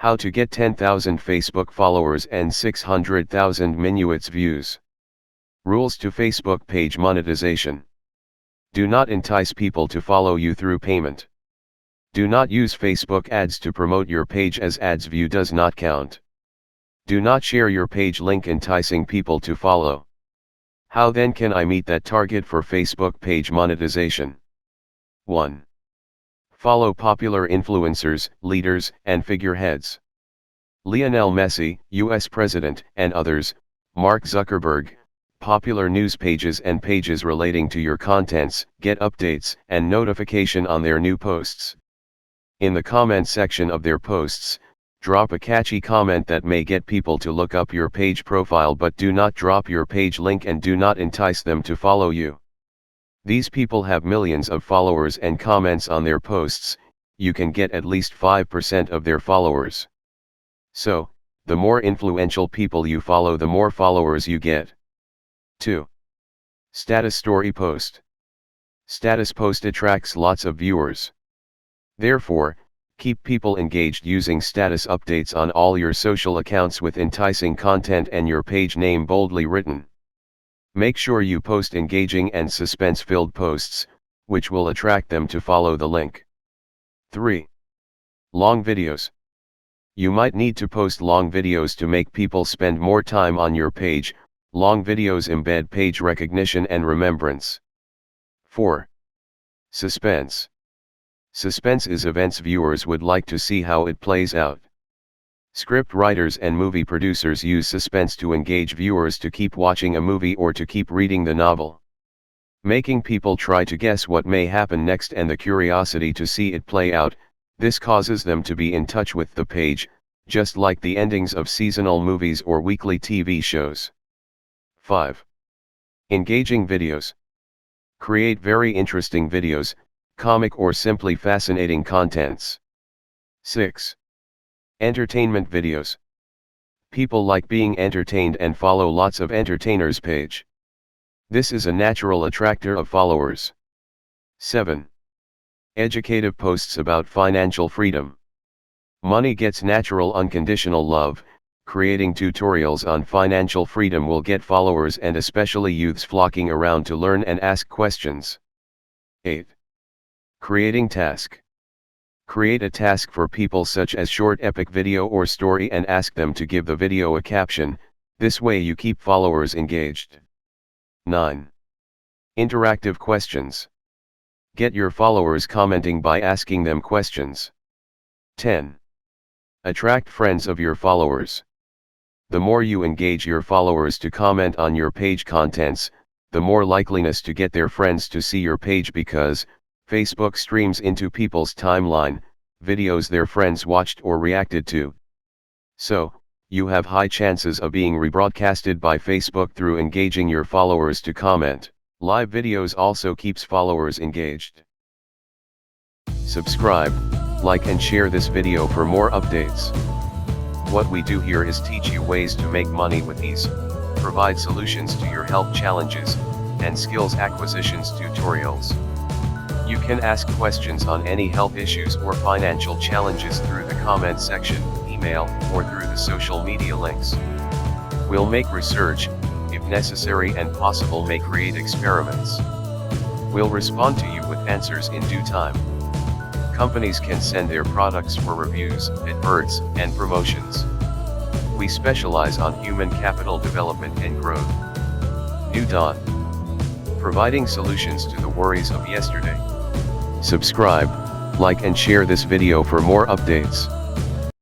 How to get 10,000 Facebook followers and 600,000 minutes views. Rules to Facebook page monetization. Do not entice people to follow you through payment. Do not use Facebook ads to promote your page, as ads view does not count. Do not share your page link enticing people to follow. How then can I meet that target for Facebook page monetization? 1. Follow popular influencers, leaders, and figureheads. Lionel Messi, US President, and others, Mark Zuckerberg. Popular news pages and pages relating to your contents, get updates and notification on their new posts. In the comment section of their posts, drop a catchy comment that may get people to look up your page profile, but do not drop your page link and do not entice them to follow you. These people have millions of followers and comments on their posts. You can get at least 5% of their followers. So, the more influential people you follow, the more followers you get. 2. Status story post. Status post attracts lots of viewers. Therefore, keep people engaged using status updates on all your social accounts with enticing content and your page name boldly written. Make sure you post engaging and suspense-filled posts, which will attract them to follow the link. 3. Long videos. You might need to post long videos to make people spend more time on your page. Long videos embed page recognition and remembrance. 4. Suspense. Suspense is events viewers would like to see how it plays out. Script writers and movie producers use suspense to engage viewers to keep watching a movie or to keep reading the novel. Making people try to guess what may happen next and the curiosity to see it play out, this causes them to be in touch with the page, just like the endings of seasonal movies or weekly TV shows. 5. Engaging videos. Create very interesting videos, comic or simply fascinating contents. 6. Entertainment videos. People like being entertained and follow lots of entertainers' page. This is a natural attractor of followers. 7. Educative posts about financial freedom. Money gets natural unconditional love. Creating tutorials on financial freedom will get followers and especially youths flocking around to learn and ask questions. 8. Creating task. Create a task for people such as short epic video or story and ask them to give the video a caption. This way you keep followers engaged. 9. Interactive questions. Get your followers commenting by asking them questions. 10. Attract friends of your followers. The more you engage your followers to comment on your page contents, the more likeliness to get their friends to see your page, because Facebook streams into people's timeline videos their friends watched or reacted to. So, you have high chances of being rebroadcasted by Facebook through engaging your followers to comment. Live videos also keeps followers engaged. Subscribe, like and share this video for more updates. What we do here is teach you ways to make money with ease, provide solutions to your health challenges, and skills acquisitions tutorials. You can ask questions on any health issues or financial challenges through the comment section, email, or through the social media links. We'll make research, if necessary and possible may create experiments. We'll respond to you with answers in due time. Companies can send their products for reviews, adverts, and promotions. We specialize on human capital development and growth. New Dawn. Providing solutions to the worries of yesterday. Subscribe, like and share this video for more updates.